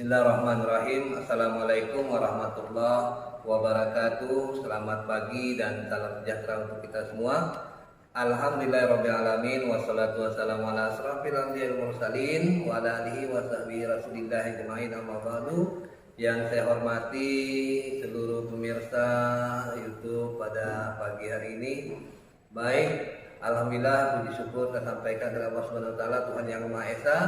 Bismillahirrahmanirrahim. Assalamualaikum warahmatullahi wabarakatuh. Selamat pagi dan salam sejahtera untuk kita semua. Alhamdulillahirrabbilalamin. Wassalatu wassalamu ala asrafil anbiya'il mursalin wa ala alihi wa sahbihi rasulillah ajma'in, amma ba'du. Yang saya hormati seluruh pemirsa YouTube pada pagi hari ini. Baik, alhamdulillah, puji syukur kita sampaikan kepada Allah Subhanahu wa taala, Tuhan yang Maha Esa,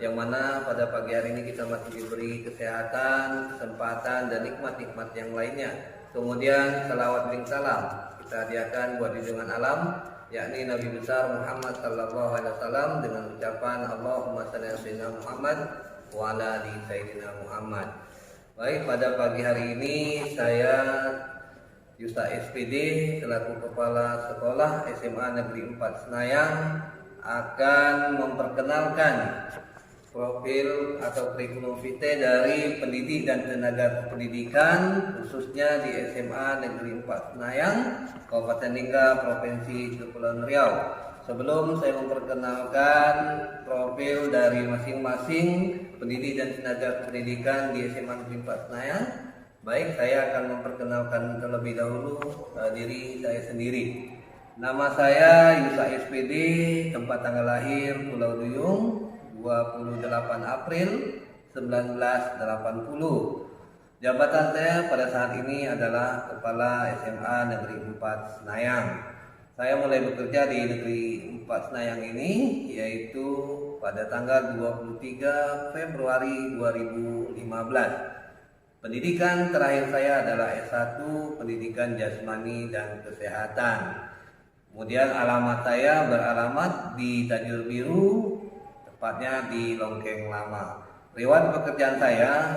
yang mana pada pagi hari ini kita masih diberi kesehatan, kesempatan dan nikmat-nikmat yang lainnya. Kemudian salawat dan salam kita hadiahkan buat junjungan alam, yakni Nabi besar Muhammad sallallahu alaihi wasallam, dengan ucapan Allahumma shalli ala sayyidina Muhammad wa ala ali sayyidina Muhammad. Baik, pada pagi hari ini saya Yusa SPD selaku Kepala Sekolah SMA Negeri 4 Senayang akan memperkenalkan profil atau kurikulum vitae dari pendidik dan tenaga pendidikan khususnya di SMA Negeri 4 Senayang, Kabupaten Lingga, Provinsi Kepulauan Riau. Sebelum saya memperkenalkan profil dari masing-masing pendidik dan tenaga pendidikan di SMA Negeri 4 Senayang, baik, saya akan memperkenalkan terlebih dahulu diri saya sendiri. Nama saya Yusa SPD, tempat tanggal lahir Pulau Duyung, 28 April 1980. Jabatan saya pada saat ini adalah Kepala SMA Negeri 4 Senayang. Saya mulai bekerja di Negeri 4 Senayang ini yaitu pada tanggal 23 Februari 2015. Pendidikan terakhir saya adalah S1 Pendidikan Jasmani dan Kesehatan. Kemudian alamat saya beralamat di Tajur Biru, tepatnya di Longkeng Lama. Riwayat pekerjaan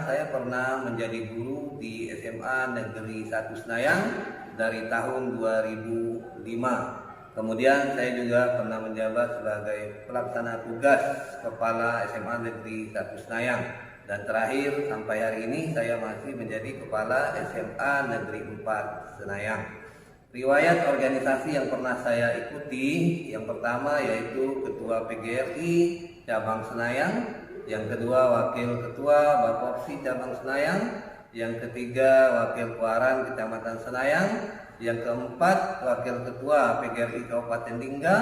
saya pernah menjadi guru di SMA Negeri 1 Senayang dari tahun 2005. Kemudian saya juga pernah menjabat sebagai pelaksana tugas Kepala SMA Negeri 1 Senayang. Dan terakhir sampai hari ini saya masih menjadi Kepala SMA Negeri 4 Senayang. Riwayat organisasi yang pernah saya ikuti, yang pertama yaitu Ketua PGRI Cabang Senayang, yang kedua Wakil Ketua Bapopsi Cabang Senayang, yang ketiga Wakil Kuaran Kecamatan Senayang, yang keempat Wakil Ketua PGRI Kabupaten Lingga,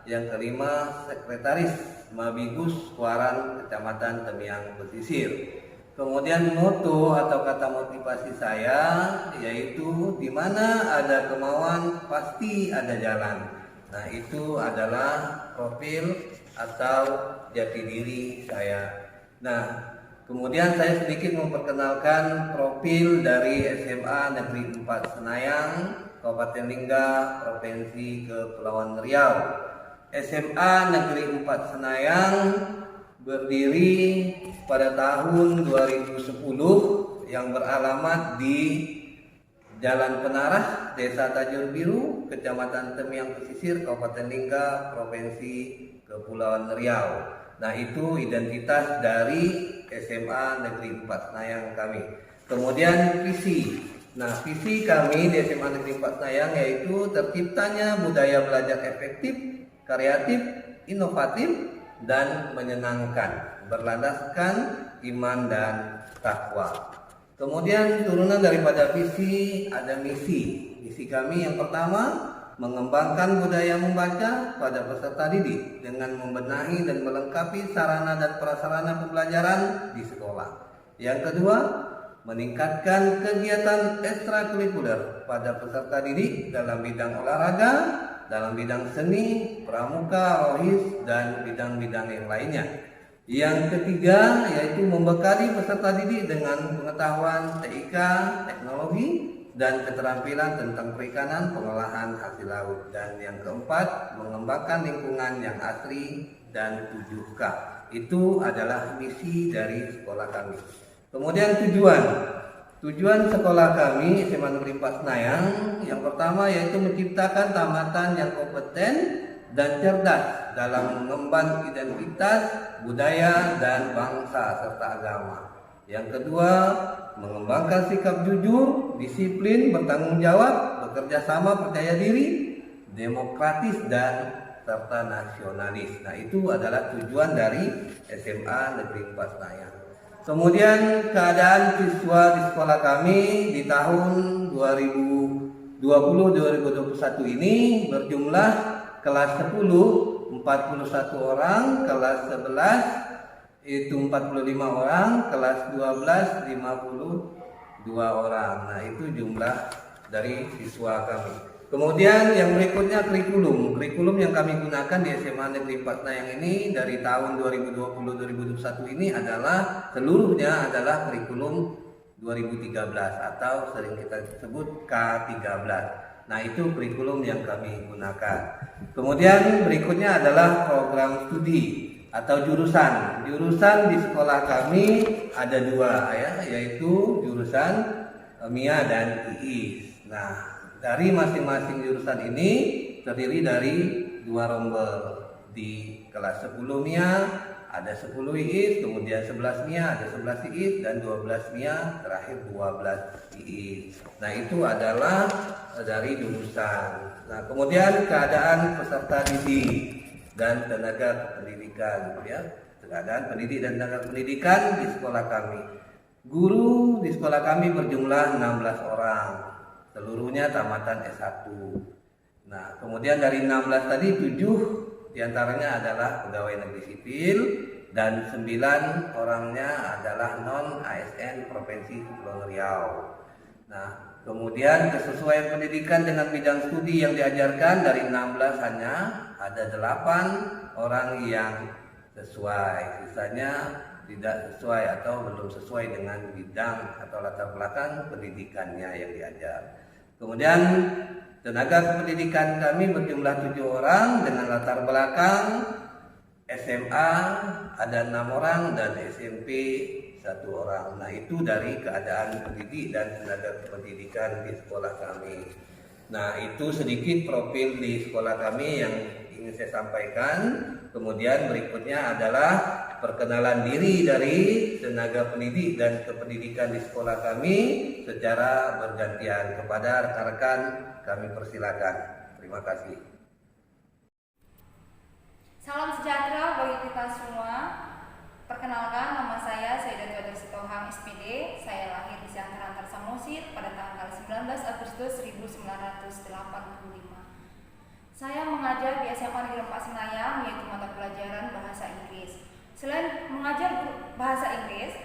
yang kelima Sekretaris Mabigus Kuaran Kecamatan Temiang Pesisir. Kemudian moto atau kata motivasi saya yaitu di mana ada kemauan pasti ada jalan. Nah, itu adalah profil atau jati diri saya. Nah, kemudian saya sedikit memperkenalkan profil dari SMA Negeri 4 Senayang, Kabupaten Lingga, Provinsi Kepulauan Riau. SMA Negeri 4 Senayang berdiri pada tahun 2010 yang beralamat di Jalan Penarah, Desa Tajur Biru, Kecamatan Temiang Pesisir, Kabupaten Lingga, Provinsi Kepulauan Riau. Nah, itu identitas dari SMA Negeri 4 Senayang kami. Kemudian visi. Nah, visi kami di SMA Negeri 4 Senayang yaitu terciptanya budaya belajar efektif, kreatif, inovatif, dan menyenangkan, berlandaskan iman dan takwa. Kemudian turunan daripada visi ada misi. Misi kami yang pertama, mengembangkan budaya membaca pada peserta didik dengan membenahi dan melengkapi sarana dan prasarana pembelajaran di sekolah. Yang kedua, meningkatkan kegiatan ekstrakurikuler pada peserta didik dalam bidang olahraga, dalam bidang seni, pramuka, rohis, dan bidang-bidang yang lainnya. Yang ketiga yaitu membekali peserta didik dengan pengetahuan TIK, teknologi, dan keterampilan tentang perikanan, pengolahan hasil laut. Dan yang keempat, mengembangkan lingkungan yang asri dan 7K. Itu adalah misi dari sekolah kami. Kemudian Tujuan sekolah kami SMA Negeri 4 Senayang yang pertama yaitu menciptakan tamatan yang kompeten dan cerdas dalam mengemban identitas, budaya, dan bangsa serta agama. Yang kedua, mengembangkan sikap jujur, disiplin, bertanggung jawab, bekerja sama, percaya diri, demokratis, dan serta nasionalis. Nah, itu adalah tujuan dari SMA Negeri 4 Senayang. Kemudian keadaan siswa di sekolah kami di tahun 2020-2021 ini berjumlah kelas 10 41 orang, kelas 11 itu 45 orang, kelas 12 52 orang. Nah, itu jumlah dari siswa kami. Kemudian yang berikutnya kurikulum yang kami gunakan di SMA Negeri 4 Senayang ini dari tahun 2020-2021 ini adalah seluruhnya adalah kurikulum 2013 atau sering kita sebut K13. Nah, itu kurikulum yang kami gunakan. Kemudian berikutnya adalah program studi atau jurusan. Jurusan di sekolah kami ada dua ya, yaitu jurusan MIA dan II. Nah, dari masing-masing jurusan ini terdiri dari 2 rombel. Di kelas 10 MIA ada 10 IIS, kemudian 11 MIA ada 11 IIS, dan 12 MIA terakhir 12 IIS. Nah, itu adalah dari jurusan. Nah, kemudian keadaan peserta didik dan tenaga pendidikan ya. Keadaan pendidik dan tenaga pendidikan di sekolah kami. Guru di sekolah kami berjumlah 16 orang. Seluruhnya tamatan S1. Nah, kemudian dari 16 tadi 7 diantaranya adalah pegawai negeri sipil dan 9 orangnya adalah non ASN Provinsi Kepulauan Riau. Nah, kemudian kesesuaian pendidikan dengan bidang studi yang diajarkan dari 16 hanya ada 8 orang yang sesuai, sisanya tidak sesuai atau belum sesuai dengan bidang atau latar belakang pendidikannya yang diajar. Kemudian tenaga pendidikan kami berjumlah 7 orang dengan latar belakang SMA ada 6 orang dan SMP 1 orang. Nah, itu dari keadaan pendidik dan tenaga pendidikan di sekolah kami. Nah, itu sedikit profil di sekolah kami yang ingin saya sampaikan. Kemudian berikutnya adalah perkenalan diri dari tenaga pendidik dan kependidikan di sekolah kami secara bergantian. Kepada rekan-rekan kami persilakan. Terima kasih. Salam sejahtera bagi kita semua. Perkenalkan, nama saya Sayyidatul Sitohang SPD. Saya lahir di Siantar Antar Samosir pada tanggal 19 Agustus 1985. Saya mengajar di SMA Negeri 4 Senayang, yaitu mata pelajaran bahasa Inggris. Selain mengajar bahasa Inggris,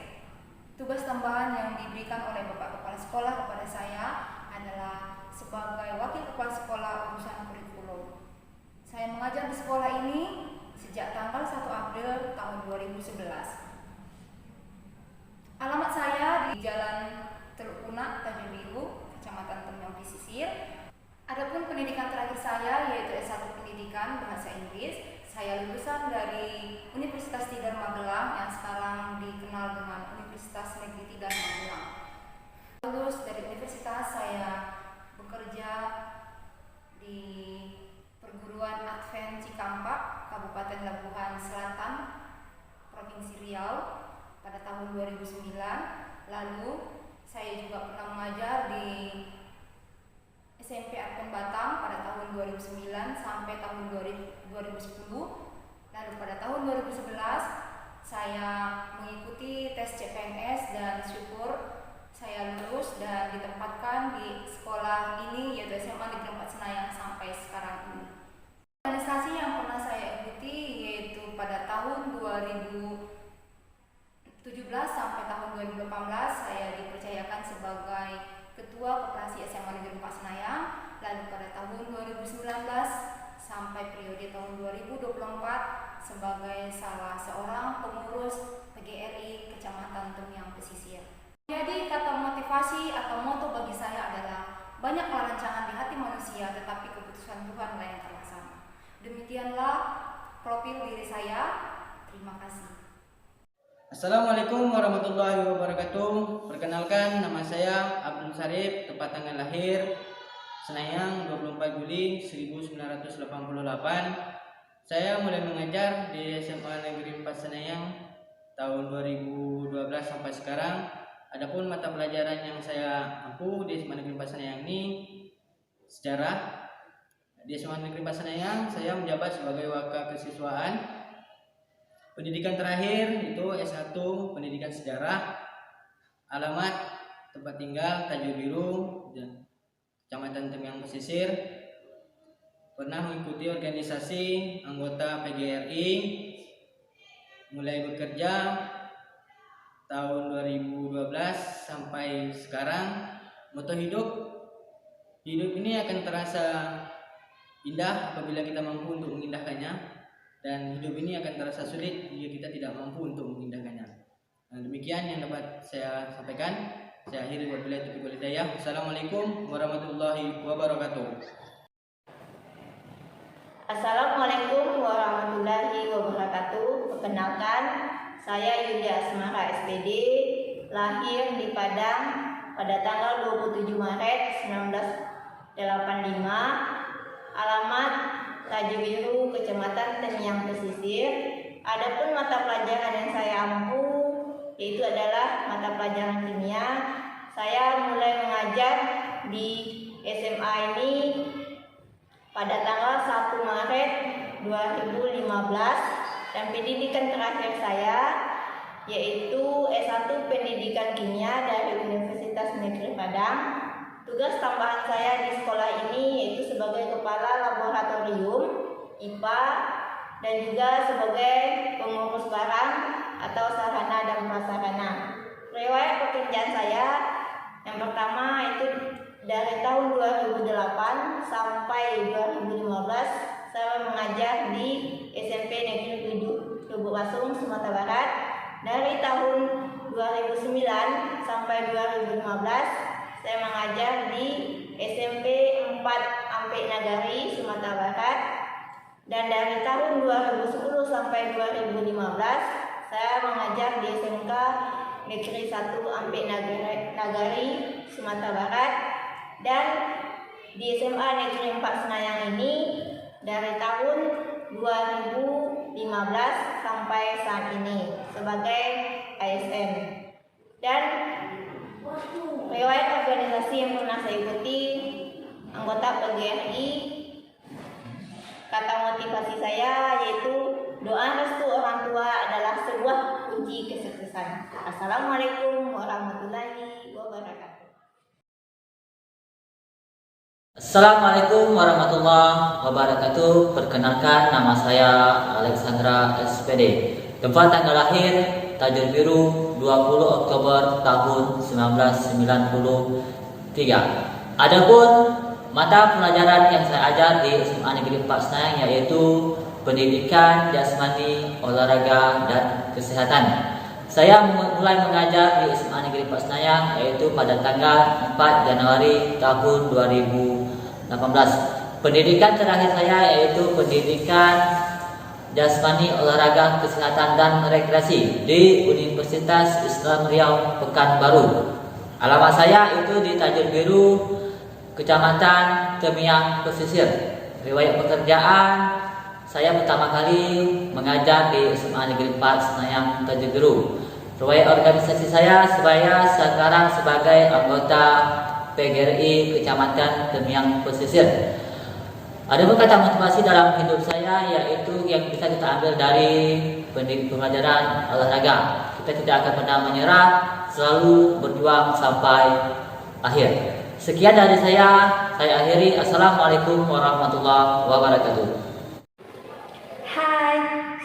tugas tambahan yang diberikan oleh Bapak Kepala Sekolah kepada saya adalah sebagai Wakil Kepala Sekolah urusan kurikulum. Saya mengajar di sekolah ini sejak tanggal 1 April tahun 2011. Alamat saya di Jalan Teluk Punak, Tanjung Biru, Kecamatan Temyong Pesisir. Adapun pendidikan terakhir saya yaitu S1 Pendidikan Bahasa Inggris. Saya lulusan dari Universitas Tidar Magelang yang sekarang dikenal dengan Universitas Negeri Tidar Magelang. Lulus dari universitas, saya bekerja di Perguruan Advent Cikampak, Kabupaten Labuhan Selatan, Provinsi Riau pada tahun 2009. Lalu saya juga pernah mengajar di SMP Advent Batam pada tahun 2009 sampai tahun 2010. Lalu pada tahun 2011 saya mengikuti tes CPNS dan syukur saya lulus dan ditempatkan di sekolah ini yaitu SMA Negeri 4 Senayang sampai sekarang ini. Organisasi yang pernah saya ikuti yaitu pada tahun 2017 sampai tahun 2018 saya dipercayakan sebagai Ketua Koperasi SMA Negeri 4 Senayang. Lalu pada tahun 2019 sampai periode tahun 2024 sebagai salah seorang pengurus PGRI Kecamatan Temyang Pesisir. Jadi kata motivasi atau moto bagi saya adalah banyaklah rancangan di hati manusia tetapi keputusan Tuhan lah yang terlaksana. Demikianlah profil diri saya. Terima kasih. Assalamualaikum warahmatullahi wabarakatuh. Perkenalkan, nama saya Abdul Sarif, tempat tanggal lahir Senayang 24 Juli 1988. Saya mulai mengajar di SMA Negeri 4 Senayang tahun 2012 sampai sekarang. Adapun mata pelajaran yang saya ampu di SMA Negeri 4 Senayang ini sejarah. Di SMA Negeri 4 Senayang saya menjabat sebagai wakil kesiswaan. Pendidikan terakhir itu S1 Pendidikan Sejarah. Alamat tempat tinggal Tajur Biru, Kecamatan Temyang Pesisir. Pernah mengikuti organisasi anggota PGRI, mulai bekerja tahun 2012 sampai sekarang. Moto hidup ini akan terasa indah apabila kita mampu untuk mengindahkannya, dan hidup ini akan terasa sulit jika kita tidak mampu untuk mengindahkannya. Nah, demikian yang dapat saya sampaikan. Saya akhiri, wabillahi taufiq wal hidayah. Wassalamualaikum warahmatullahi wabarakatuh. Assalamualaikum warahmatullahi wabarakatuh. Perkenalkan, saya Yulia Asmara SPD, lahir di Padang pada tanggal 27 Maret 1985. Alamat Tajur Biru, Kecamatan Temyang Pesisir. Adapun mata pelajaran yang saya ampu yaitu adalah mata pelajaran kimia. Saya mulai mengajar di SMA ini pada tanggal 1 Maret 2015, dan pendidikan terakhir saya yaitu S1 Pendidikan Kimia dari Universitas Negeri Padang. Tugas tambahan saya di sekolah ini yaitu sebagai kepala laboratorium IPA dan juga sebagai pengurus barang atau sarana dan prasarana. Riwayat pekerjaan saya yang pertama itu dari tahun 2008 sampai 2015 saya mengajar di SMP Negeri 7 Lubuk Basung, Sumatera Barat. Dari tahun 2009 sampai 2015 saya mengajar di SMP 4 Ampek Nagari, Sumatera Barat. Dan dari tahun 2010 sampai 2015 saya mengajar di SMK Negeri 1 Ampek Nagari, Sumatera Barat. Dan di SMA Negeri 4 Senayang ini dari tahun 2015 sampai saat ini sebagai ASN. Dan riwayat organisasi yang pernah saya ikuti, anggota PGRI. Kata motivasi saya yaitu doa restu orang tua adalah sebuah kunci kesuksesan. Assalamualaikum warahmatullahi wabarakatuh. Assalamualaikum warahmatullahi wabarakatuh. Perkenalkan, nama saya Alexandra SPD. Tempat tanggal lahir Tajur Biru 20 Oktober tahun 1993. Adapun mata pelajaran yang saya ajar di SMA Negeri 4 Senayang yaitu Pendidikan Jasmani, Olahraga, dan Kesehatan. Saya mulai mengajar di SMA Negeri 4 Senayang yaitu pada tanggal 4 Januari tahun 2018. Pendidikan terakhir saya yaitu Pendidikan Jasmani, Olahraga, Kesehatan, dan Rekreasi di Universitas Islam Riau, Pekanbaru. Alamat saya itu di Tajur Biru, Kecamatan Temyang Pesisir. Riwayat pekerjaan, saya pertama kali mengajar di SMA Negeri 4 Senayang Tajur Biru. Riwayat organisasi saya sekarang sebagai anggota PGRI Kecamatan Temyang Pesisir. Ada kata motivasi dalam hidup saya yaitu yang bisa kita ambil dari pembelajaran olahraga. Kita tidak akan pernah menyerah, selalu berjuang sampai akhir. Sekian dari saya akhiri. Assalamualaikum warahmatullahi wabarakatuh. Hai,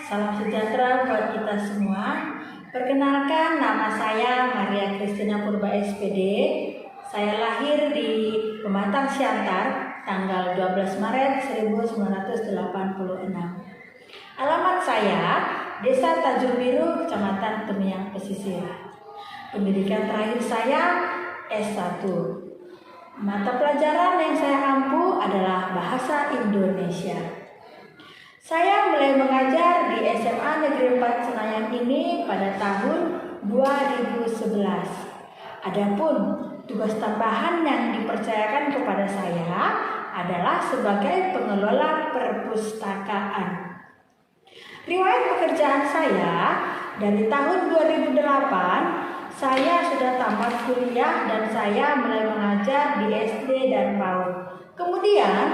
salam sejahtera buat kita semua. Perkenalkan, nama saya Maria Kristina Purba SPD. Saya lahir di Pematang Siantar tanggal 12 Maret 1986. Alamat saya Desa Tajur Biru, Kecamatan Temyang Pesisir. Pendidikan terakhir saya S1. Mata pelajaran yang saya ampu adalah Bahasa Indonesia. Saya mulai mengajar di SMA Negeri 4 Senayang ini pada tahun 2011. Adapun tugas tambahan yang dipercayakan kepada saya adalah sebagai pengelola perpustakaan. Riwayat pekerjaan saya dari tahun 2008 saya sudah tamat kuliah dan saya mulai mengajar di SD dan PAUD. Kemudian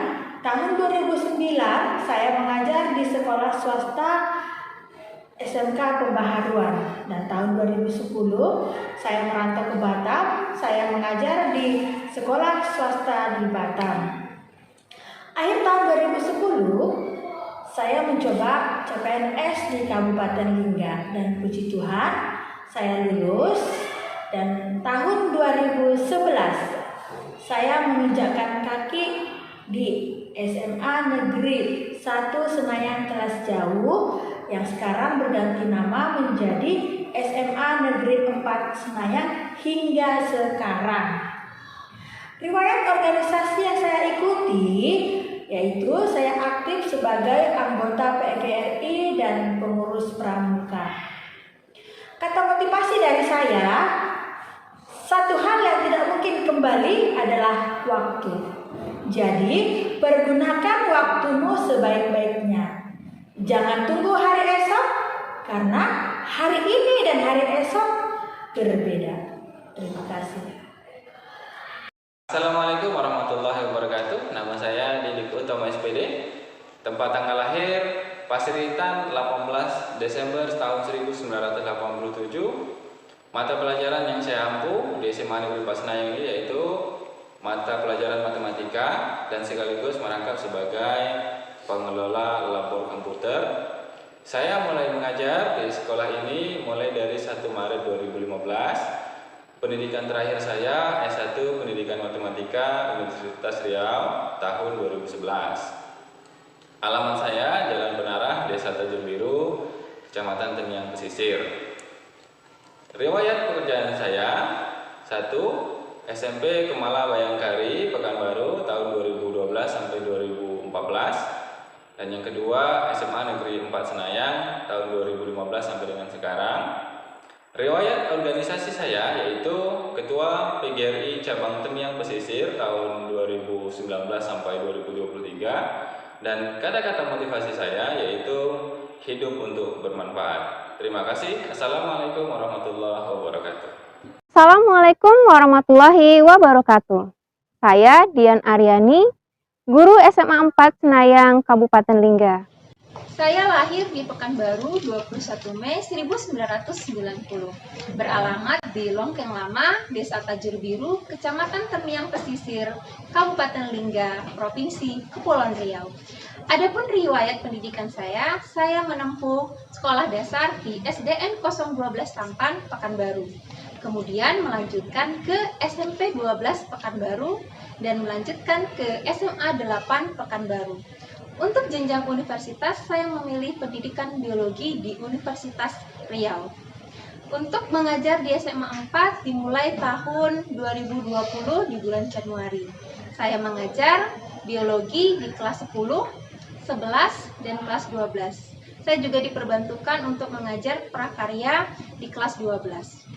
tahun 2009 saya mengajar di sekolah swasta SMK Pembaharuan, dan tahun 2010 saya merantau ke Batam. Saya mengajar di sekolah swasta di Batam. Akhir tahun 2010 saya mencoba CPNS di Kabupaten Lingga, dan puji Tuhan saya lulus. Dan tahun 2011 saya menginjakkan kaki di SMA Negeri 1 Senayan kelas jauh yang sekarang berganti nama menjadi SMA Negeri 4 Senayan hingga sekarang. Riwayat organisasi yang saya ikuti yaitu saya aktif sebagai anggota PGRI dan pengurus pramuka. Kata motivasi dari saya, satu hal yang tidak mungkin kembali adalah waktu. Jadi, pergunakan waktumu sebaik-baiknya. Jangan tunggu hari esok, karena hari ini dan hari esok berbeda. Terima kasih. Assalamualaikum warahmatullahi wabarakatuh. Nama saya Didik Utama SPD. Tempat tanggal lahir Pasiritan 18 Desember tahun 1987. Mata pelajaran yang saya ampu di SMA Negeri 4 Senayan ini yaitu mata pelajaran matematika dan sekaligus merangkap sebagai pengelola labor komputer. Saya mulai mengajar di sekolah ini mulai dari 1 Maret 2015. Pendidikan terakhir saya S1 Pendidikan Matematika Universitas Riau tahun 2011. Alamat saya Jalan Benarah, Desa Tajur Biru, Kecamatan Temiang Pesisir. Riwayat pekerjaan saya: 1. SMP Kemala Bayangkari, Pekanbaru tahun 2012 sampai 2014. Dan yang kedua SMA Negeri 4 Senayan tahun 2015 sampai dengan sekarang. Riwayat organisasi saya yaitu Ketua PGRI Cabang Temiang Pesisir tahun 2019 sampai 2023, dan kata-kata motivasi saya yaitu hidup untuk bermanfaat. Terima kasih. Assalamualaikum warahmatullahi wabarakatuh. Assalamualaikum warahmatullahi wabarakatuh. Saya Dian Aryani, guru SMA 4 Senayang, Kabupaten Lingga. Saya lahir di Pekanbaru 21 Mei 1990, beralamat di Longkeng Lama, Desa Tajur Biru, Kecamatan Temiang Pesisir, Kabupaten Lingga, Provinsi Kepulauan Riau. Adapun riwayat pendidikan saya menempuh sekolah dasar di SDN 012 Tampan, Pekanbaru. Kemudian melanjutkan ke SMP 12 Pekanbaru dan melanjutkan ke SMA 8 Pekanbaru. Untuk jenjang universitas, saya memilih pendidikan biologi di Universitas Riau. Untuk mengajar di SMA 4 dimulai tahun 2020 di bulan Januari. Saya mengajar biologi di kelas 10, 11, dan kelas 12. Saya juga diperbantukan untuk mengajar prakarya di kelas 12.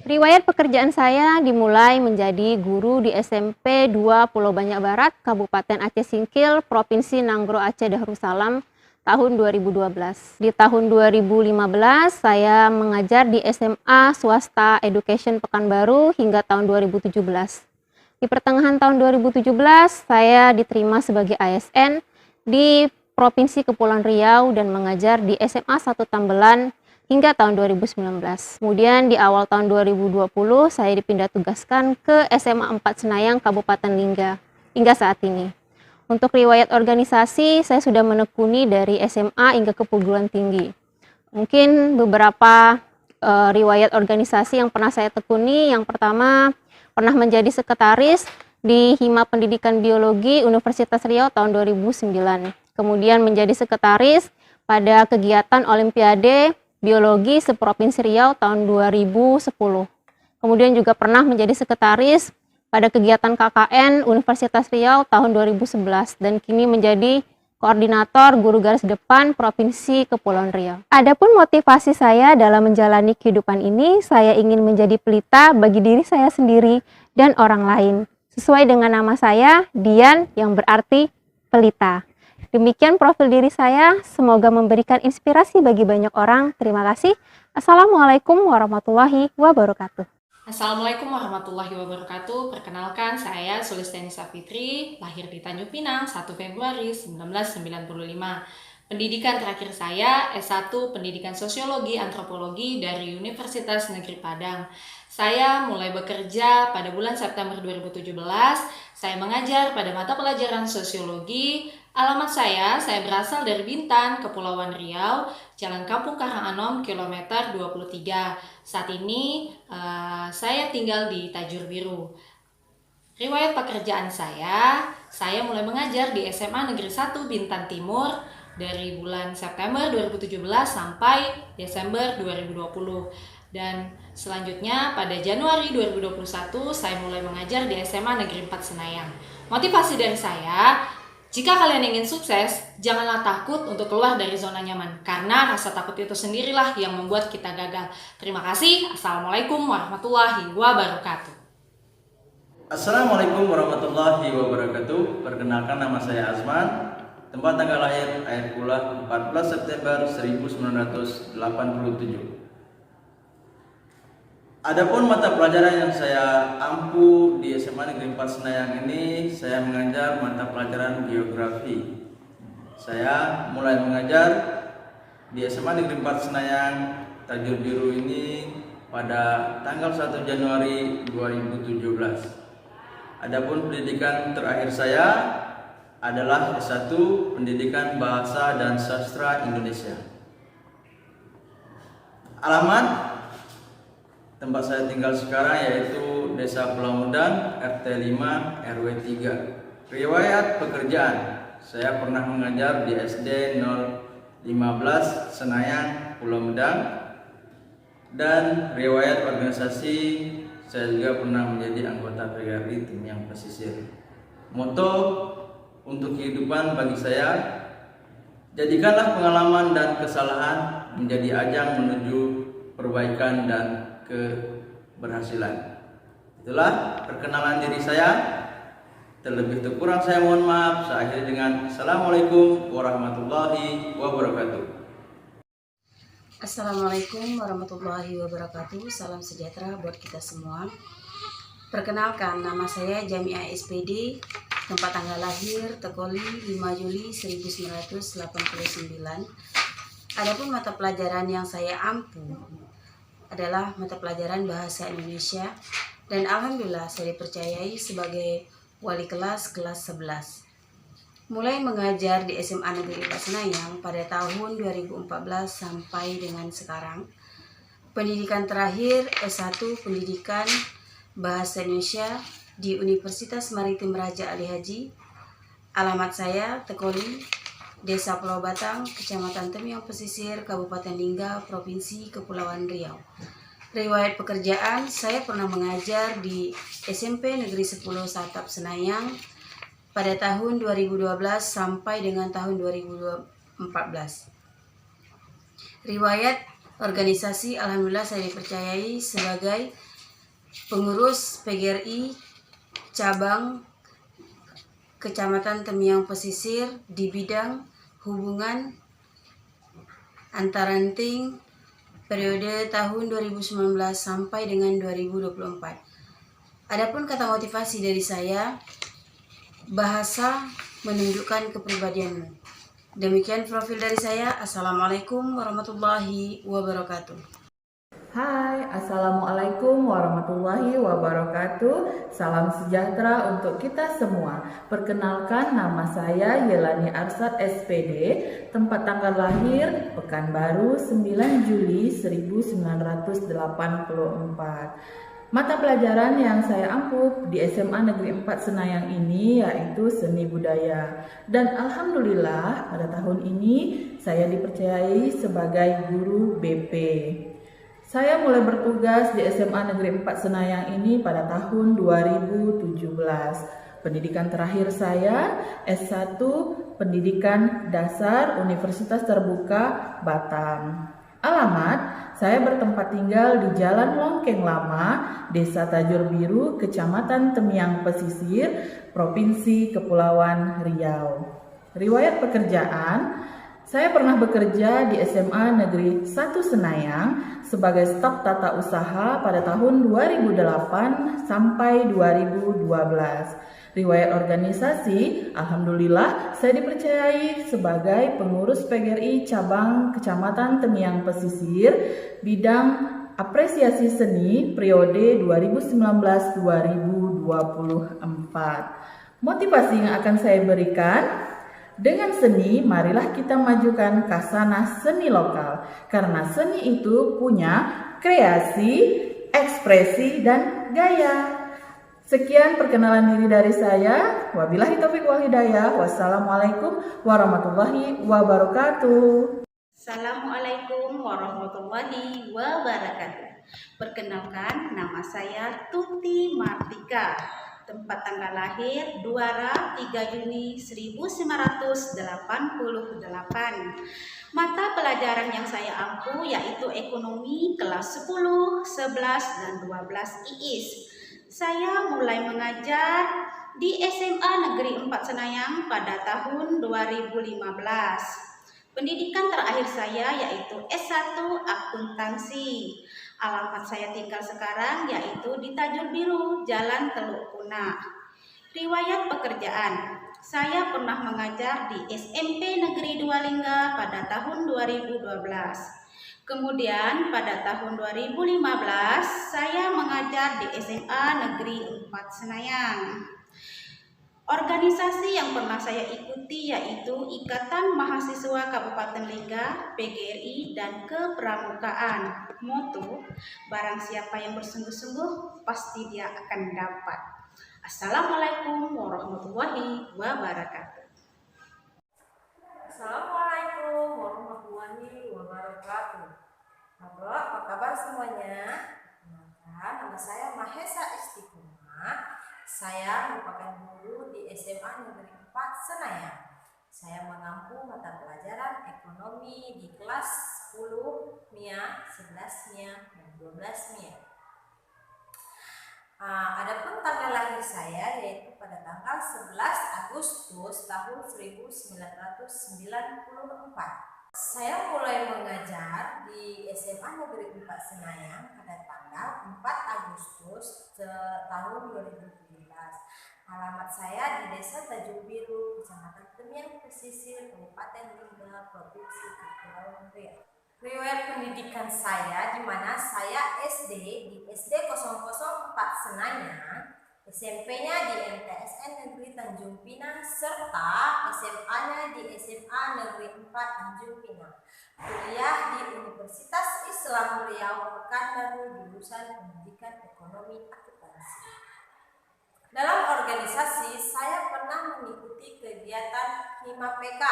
Riwayat pekerjaan saya dimulai menjadi guru di SMP 2 Pulau Banyak Barat, Kabupaten Aceh Singkil, Provinsi Nanggro Aceh Darussalam tahun 2012. Di tahun 2015 saya mengajar di SMA Swasta Education Pekanbaru hingga tahun 2017. Di pertengahan tahun 2017 saya diterima sebagai ASN di Provinsi Kepulauan Riau dan mengajar di SMA 1 Tambelan hingga tahun 2019. Kemudian di awal tahun 2020 saya dipindah tugaskan ke SMA 4 Senayang, Kabupaten Lingga hingga saat ini. Untuk riwayat organisasi saya sudah menekuni dari SMA hingga ke perguruan tinggi. Mungkin beberapa riwayat organisasi yang pernah saya tekuni. Yang pertama, pernah menjadi sekretaris di Hima Pendidikan Biologi Universitas Riau tahun 2009. Kemudian menjadi sekretaris pada kegiatan Olimpiade Biologi seprovinsi Riau tahun 2010. Kemudian juga pernah menjadi sekretaris pada kegiatan KKN Universitas Riau tahun 2011 dan kini menjadi koordinator guru garis depan Provinsi Kepulauan Riau. Adapun motivasi saya dalam menjalani kehidupan ini, saya ingin menjadi pelita bagi diri saya sendiri dan orang lain. Sesuai dengan nama saya, Dian, yang berarti pelita. Demikian profil diri saya, semoga memberikan inspirasi bagi banyak orang. Terima kasih. Assalamualaikum warahmatullahi wabarakatuh. Assalamualaikum warahmatullahi wabarakatuh. Perkenalkan, saya Sulistiani Safitri, lahir di Tanjung Pinang 1 Februari 1995. Pendidikan terakhir saya S1 Pendidikan Sosiologi Antropologi dari Universitas Negeri Padang. Saya mulai bekerja pada bulan September 2017. Saya mengajar pada mata pelajaran Sosiologi. Alamat saya berasal dari Bintan, Kepulauan Riau, Jalan Kampung Karanganom, kilometer 23. Saat ini saya tinggal di Tajur Biru. Riwayat pekerjaan saya mulai mengajar di SMA Negeri 1 Bintan Timur dari bulan September 2017 sampai Desember 2020. Dan selanjutnya pada Januari 2021 saya mulai mengajar di SMA Negeri 4 Senayang. Motivasi dari saya, jika kalian ingin sukses, janganlah takut untuk keluar dari zona nyaman, karena rasa takut itu sendirilah yang membuat kita gagal. Terima kasih. Assalamualaikum warahmatullahi wabarakatuh. Assalamualaikum warahmatullahi wabarakatuh. Perkenalkan, nama saya Azman. Tempat tanggal lahir Air Pula 14 September 1987. Adapun mata pelajaran yang saya ampu di SMA Negeri 4 Senayang ini, saya mengajar mata pelajaran geografi. Saya mulai mengajar di SMA Negeri 4 Senayang Tajur Biru ini pada tanggal 1 Januari 2017. Adapun pendidikan terakhir saya adalah S1 Pendidikan Bahasa dan Sastra Indonesia. Alamat tempat saya tinggal sekarang yaitu Desa Pulau Medang, RT 5, RW 3. Riwayat pekerjaan, saya pernah mengajar di SD 015 Senayang, Pulau Medang. Dan riwayat organisasi, saya juga pernah menjadi anggota PGRI Temyang Pesisir. Moto untuk kehidupan bagi saya, jadikanlah pengalaman dan kesalahan menjadi ajang menuju perbaikan dan keberhasilan. Itulah perkenalan diri saya. Terlebih kurang saya mohon maaf. Saya akhiri dengan Assalamualaikum warahmatullahi wabarakatuh. Assalamualaikum warahmatullahi wabarakatuh. Salam sejahtera buat kita semua. Perkenalkan, nama saya Jamiah SPD, tempat tanggal lahir Tekoli 5 Juli 1989. Adapun mata pelajaran yang saya ampu adalah mata pelajaran Bahasa Indonesia, dan alhamdulillah saya dipercayai sebagai wali kelas 11. Mulai mengajar di SMA Negeri 4 Senayang pada tahun 2014 sampai dengan sekarang. Pendidikan terakhir S1 Pendidikan Bahasa Indonesia di Universitas Maritim Raja Ali Haji. Alamat saya Tekoli, Desa Pulau Batang, Kecamatan Temyang Pesisir, Kabupaten Lingga, Provinsi Kepulauan Riau. Riwayat pekerjaan, saya pernah mengajar di SMP Negeri 10 Satap Senayang pada tahun 2012 sampai dengan tahun 2014. Riwayat organisasi, alhamdulillah saya dipercayai sebagai pengurus PGRI cabang Kecamatan Temyang Pesisir di bidang hubungan antaranting periode tahun 2019 sampai dengan 2024. Adapun kata motivasi dari saya, bahasa menunjukkan kepribadianmu. Demikian profil dari saya. Assalamualaikum warahmatullahi wabarakatuh. Hai, Assalamualaikum warahmatullahi wabarakatuh. Salam sejahtera untuk kita semua. Perkenalkan, nama saya Yelani Arsat SPD, tempat tanggal lahir Pekanbaru 9 Juli 1984. Mata pelajaran yang saya ampu di SMA Negeri 4 Senayang ini yaitu seni budaya. Dan alhamdulillah pada tahun ini saya dipercayai sebagai guru BP. Saya mulai bertugas di SMA Negeri 4 Senayang ini pada tahun 2017. Pendidikan terakhir saya S1 Pendidikan Dasar Universitas Terbuka Batam. Alamat, saya bertempat tinggal di Jalan Longkeng Lama, Desa Tajur Biru, Kecamatan Temyang Pesisir, Provinsi Kepulauan Riau. Riwayat pekerjaan, saya pernah bekerja di SMA Negeri 1 Senayang sebagai staf tata usaha pada tahun 2008 sampai 2012. Riwayat organisasi, alhamdulillah saya dipercayai sebagai pengurus PGRI cabang Kecamatan Temiang Pesisir bidang apresiasi seni periode 2019-2024. Motivasi yang akan saya berikan, dengan seni marilah kita majukan khasanah seni lokal, karena seni itu punya kreasi, ekspresi, dan gaya. Sekian perkenalan diri dari saya. Wabillahi taufiq wal hidayah. Wassalamualaikum warahmatullahi wabarakatuh. Assalamualaikum warahmatullahi wabarakatuh. Perkenalkan, nama saya Tuti Martika. Tempat tanggal lahir Duara 3 Juni 1988. Mata pelajaran yang saya ampu yaitu ekonomi kelas 10, 11, dan 12 IIS. Saya mulai mengajar di SMA Negeri 4 Senayang pada tahun 2015. Pendidikan terakhir saya yaitu S1 Akuntansi. Alamat saya tinggal sekarang yaitu di Tajur Biru, Jalan Teluk Kuna. Riwayat pekerjaan, saya pernah mengajar di SMP Negeri 2 Lingga pada tahun 2012. Kemudian pada tahun 2015 saya mengajar di SMA Negeri 4 Senayang. Organisasi yang pernah saya ikuti yaitu Ikatan Mahasiswa Kabupaten Lingga, PGRI, dan Kepramukaan. Moto, barang siapa yang bersungguh-sungguh pasti dia akan dapat. Assalamualaikum warahmatullahi wabarakatuh. Assalamualaikum warahmatullahi wabarakatuh. Halo, apa kabar semuanya? Nama saya Mahesa Istiqomah. Saya merupakan guru di SMA Negeri 4 Senayang. Saya mengampu mata pelajaran ekonomi di kelas 10 MIA, 11 MIA, dan 12 MIA. Adapun tanggal lahir saya yaitu pada tanggal 11 Agustus tahun 1994. Saya mulai mengajar di SMA Negeri 4 Senayang pada tanggal 4 Agustus tahun 2017. Alamat saya di Desa Tajur Biru, Kecamatan Temiang Pesisir, Kabupaten Lingga, Provinsi Kepulauan Riau. Riwayat pendidikan saya di mana saya SD di SD 004 Senayang, SMP-nya di MTSN Negeri Tanjung Pinang, serta SMA-nya di SMA Negeri 4 Tanjung Pinang. Kuliah di Universitas Islam Riau Pekanbaru, jurusan Pendidikan Ekonomi Akuntansi. Dalam organisasi, saya pernah mengikuti kegiatan HIMAPK.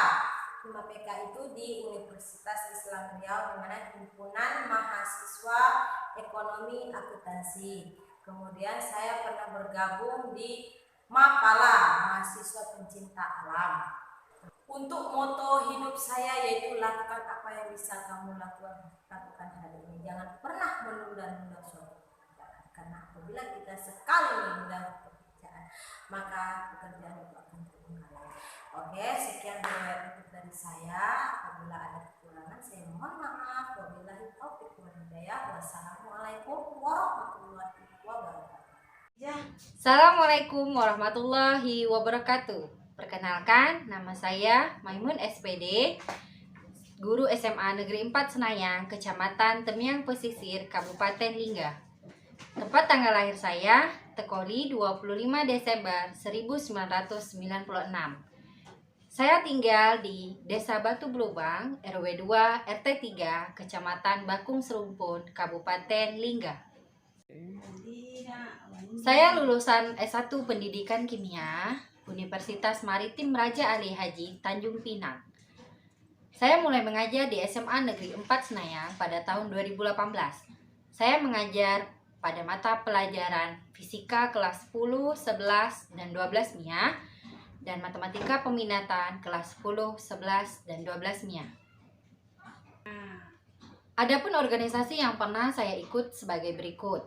HIMAPK itu di Universitas Islam Riau, di mana himpunan mahasiswa ekonomi akuntansi. Kemudian saya pernah bergabung di MAPALA, mahasiswa pencinta alam. Untuk moto hidup saya yaitu lakukan apa yang bisa kamu lakukan hari ini. Jangan pernah menunda-nunda suatu pekerjaan, karena apabila kita sekali menunda pekerjaan, maka pekerjaan itu akan terbengkalai. Oke, sekian riwayat hidup dari saya. Apabila ada kekurangan, saya mohon maaf. Wabillahi taufiq wal hidayah. Wassalamualaikum warahmatullahi wabarakatuh. Assalamualaikum warahmatullahi wabarakatuh. Perkenalkan, nama saya Maimun SPD, guru SMA Negeri 4 Senayang, Kecamatan Temiang Pesisir, Kabupaten Lingga. Tepat tanggal lahir saya, Tekoli 25 Desember 1996. Saya tinggal di Desa Batu Blubang, RW 2, RT 3, Kecamatan Bakung Serumpun, Kabupaten Lingga. Saya lulusan S1 Pendidikan Kimia, Universitas Maritim Raja Ali Haji, Tanjung Pinang. Saya mulai mengajar di SMA Negeri 4 Senayang pada tahun 2018. Saya mengajar pada mata pelajaran Fisika kelas 10, 11, dan 12 MIA, dan Matematika Peminatan kelas 10, 11, dan 12 MIA. Adapun organisasi yang pernah saya ikut sebagai berikut.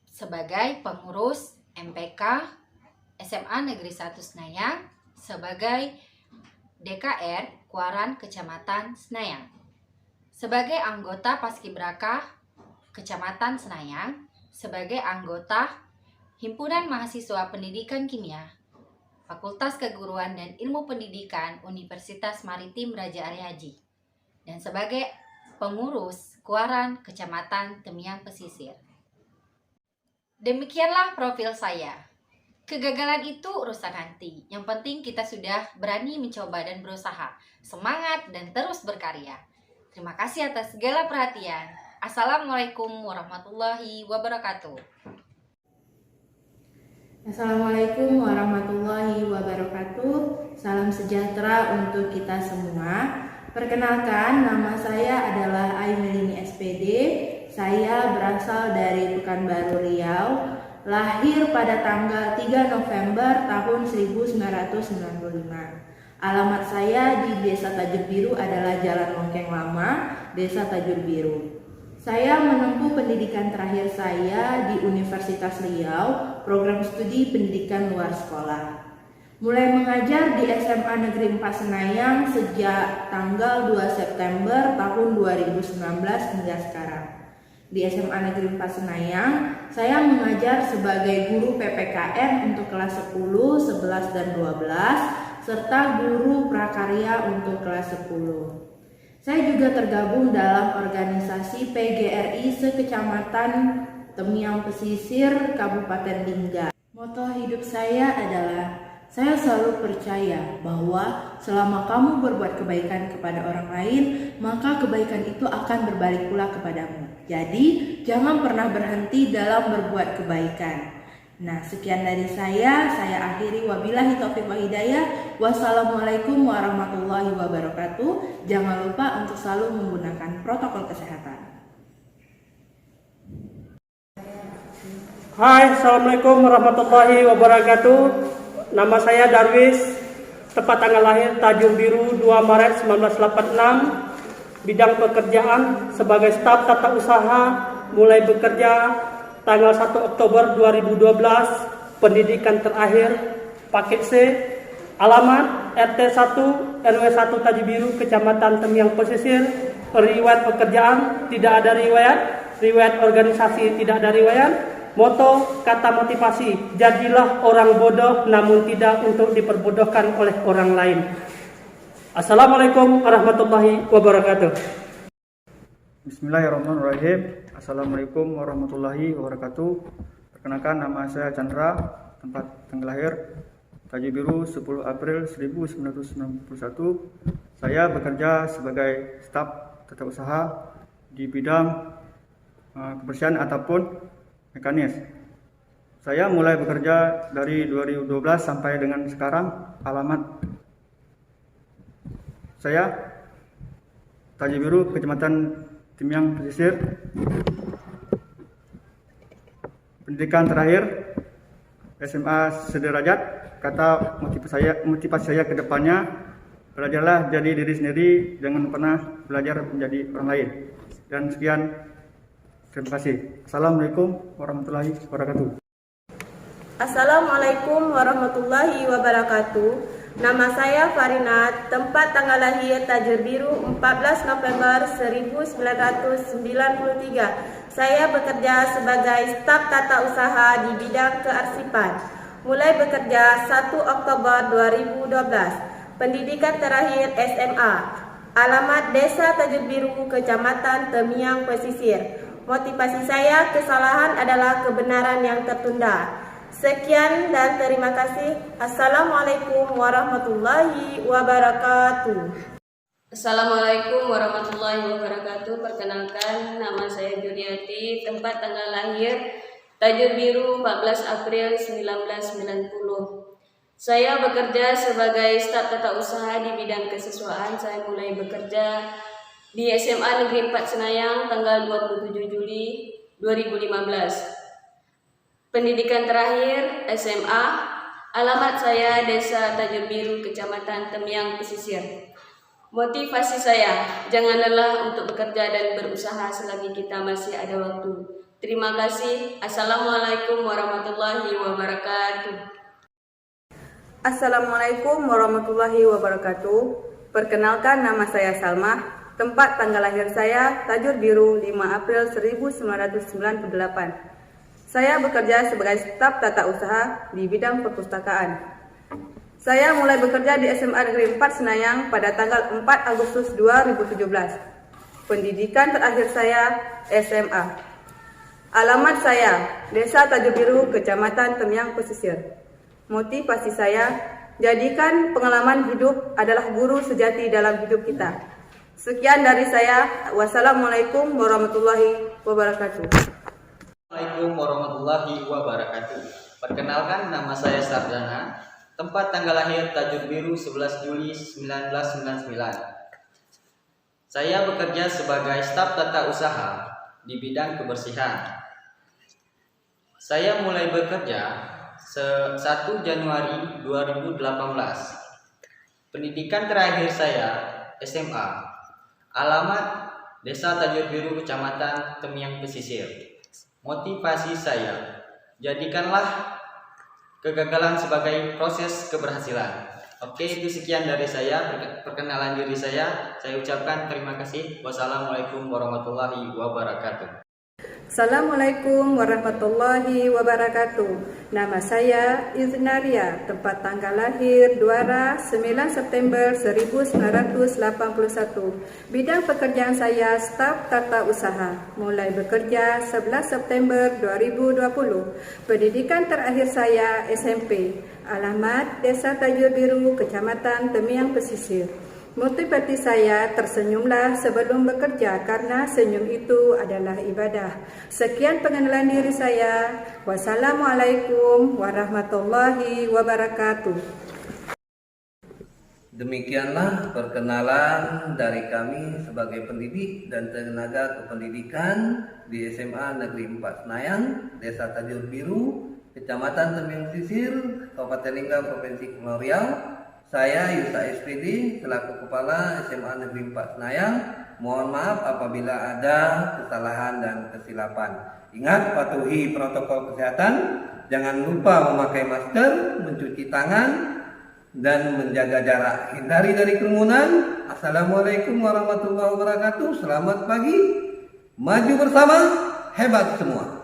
Sebagai pengurus MPK SMA Negeri 1 Senayang, sebagai DKR Kuaran Kecamatan Senayang, sebagai anggota Paskibraka Kecamatan Senayang, sebagai anggota Himpunan Mahasiswa Pendidikan Kimia, Fakultas Keguruan dan Ilmu Pendidikan Universitas Maritim Raja Ali Haji, dan sebagai pengurus Kuaran Kecamatan Temiang Pesisir. Demikianlah profil saya. Kegagalan itu urusan nanti. Yang penting kita sudah berani mencoba dan berusaha. Semangat dan terus berkarya. Terima kasih atas segala perhatian. Assalamualaikum warahmatullahi wabarakatuh. Assalamualaikum warahmatullahi wabarakatuh. Salam sejahtera untuk kita semua. Perkenalkan, nama saya adalah Aimelini SPD. Saya berasal dari Pekanbaru Riau. Lahir pada tanggal 3 November tahun 1995. Alamat saya di Desa Tajur Biru adalah Jalan Longkeng Lama, Desa Tajur Biru. Saya menempuh pendidikan terakhir saya di Universitas Riau, program studi pendidikan luar sekolah. Mulai mengajar di SMA Negeri 4 Senayang sejak tanggal 2 September tahun 2019 hingga sekarang. Di SMA Negeri 4 Senayang, saya mengajar sebagai guru PPKN untuk kelas 10, 11, dan 12, serta guru prakarya untuk kelas 10. Saya juga tergabung dalam organisasi PGRI sekecamatan Temiang Pesisir, Kabupaten Lingga. Moto hidup saya adalah, saya selalu percaya bahwa selama kamu berbuat kebaikan kepada orang lain, maka kebaikan itu akan berbalik pula kepadamu. Jadi, jangan pernah berhenti dalam berbuat kebaikan. Nah, sekian dari saya akhiri, wabillahi taufiq wal hidayah. Wassalamualaikum warahmatullahi wabarakatuh. Jangan lupa untuk selalu menggunakan protokol kesehatan. Hai, Assalamualaikum warahmatullahi wabarakatuh. Nama saya Darwis, tepat tanggal lahir Tajur Biru 2 Maret 1986. Bidang pekerjaan sebagai staf tata usaha, mulai bekerja tanggal 1 Oktober 2012, pendidikan terakhir paket C, alamat RT 1 RW 1 Tajur Biru, Kecamatan Temiang Pesisir. Riwayat pekerjaan tidak ada riwayat organisasi tidak ada riwayat. Moto kata motivasi, jadilah orang bodoh namun tidak untuk diperbodohkan oleh orang lain. Assalamualaikum warahmatullahi wabarakatuh. Bismillahirrahmanirrahim. Assalamualaikum warahmatullahi wabarakatuh. Perkenalkan, nama saya Chandra, tempat tanggal lahir Tajur Biru 10 April 1991. Saya bekerja sebagai staf tata usaha di bidang kebersihan ataupun mekanis. Saya mulai bekerja dari 2012 sampai dengan sekarang. Alamat saya Tajur Biru, Kecamatan Temiang Pesisir. Pendidikan terakhir SMA sederajat. Kata motivasi saya ke depannya, belajarlah jadi diri sendiri, jangan pernah belajar menjadi orang lain. Dan sekian, terima kasih. Assalamualaikum warahmatullahi wabarakatuh. Assalamualaikum warahmatullahi wabarakatuh. Nama saya Farinat, tempat tanggal lahir Tajur Biru 14 November 1993. Saya bekerja sebagai staf tata usaha di bidang kearsipan. Mulai bekerja 1 Oktober 2012. Pendidikan terakhir SMA. Alamat Desa Tajur Biru, Kecamatan Temiang Pesisir. Motivasi saya, kesalahan adalah kebenaran yang tertunda. Sekian dan terima kasih. Assalamualaikum warahmatullahi wabarakatuh. Assalamualaikum warahmatullahi wabarakatuh. Perkenalkan, nama saya Juriati, tempat tanggal lahir Tajur Biru 14 April 1990. Saya bekerja sebagai staf tata usaha di bidang kesiswaan. Saya mulai bekerja di SMA Negeri 4 Senayang tanggal 27 Juli 2015. Pendidikan terakhir SMA. Alamat saya Desa Tajur Biru, Kecamatan Temiang Pesisir. Motivasi saya, jangan lelah untuk bekerja dan berusaha selagi kita masih ada waktu. Terima kasih. Assalamualaikum warahmatullahi wabarakatuh. Assalamualaikum warahmatullahi wabarakatuh. Perkenalkan, nama saya Salma, tempat tanggal lahir saya Tajur Biru 5 April 1998. Saya bekerja sebagai staf tata usaha di bidang perpustakaan. Saya mulai bekerja di SMA Negeri 4 Senayang pada tanggal 4 Agustus 2017. Pendidikan terakhir saya SMA. Alamat saya Desa Tajur Biru, Kecamatan Temyang Pesisir. Motivasi saya, jadikan pengalaman hidup adalah guru sejati dalam hidup kita. Sekian dari saya. Wassalamualaikum warahmatullahi wabarakatuh. Assalamualaikum warahmatullahi wabarakatuh. Perkenalkan, nama saya Sardana. Tempat tanggal lahir Tajur Biru 11 Juli 1999. Saya bekerja sebagai staf tata usaha di bidang kebersihan. Saya mulai bekerja 1 Januari 2018. Pendidikan terakhir saya SMA. Alamat Desa Tajur Biru, Kecamatan Temyang Pesisir. Motivasi saya, jadikanlah kegagalan sebagai proses keberhasilan. Oke, itu sekian dari saya, perkenalan diri saya. Saya ucapkan terima kasih. Wassalamualaikum warahmatullahi wabarakatuh. Assalamualaikum warahmatullahi wabarakatuh. Nama saya Iznaria, tempat tanggal lahir 9 September 1981. Bidang pekerjaan saya staf tata usaha. Mulai bekerja 11 September 2020. Pendidikan terakhir saya SMP. Alamat Desa Tajur Biru, Kecamatan Temyang Pesisir. Motivasi saya, tersenyumlah sebelum bekerja karena senyum itu adalah ibadah. Sekian pengenalan diri saya. Wassalamualaikum warahmatullahi wabarakatuh. Demikianlah perkenalan dari kami sebagai pendidik dan tenaga kependidikan di SMA Negeri 4 Senayang, Desa Tajur Biru, Kecamatan Temyang Pesisir, Kabupaten Lingga, Provinsi Kepulauan Riau. Saya Yusa SPD selaku Kepala SMA Negeri 4 Senayang. Mohon maaf apabila ada kesalahan dan kesilapan. Ingat, patuhi protokol kesehatan. Jangan lupa memakai masker, mencuci tangan, dan menjaga jarak. Hindari dari kerumunan. Assalamualaikum warahmatullahi wabarakatuh. Selamat pagi. Maju bersama, hebat semua.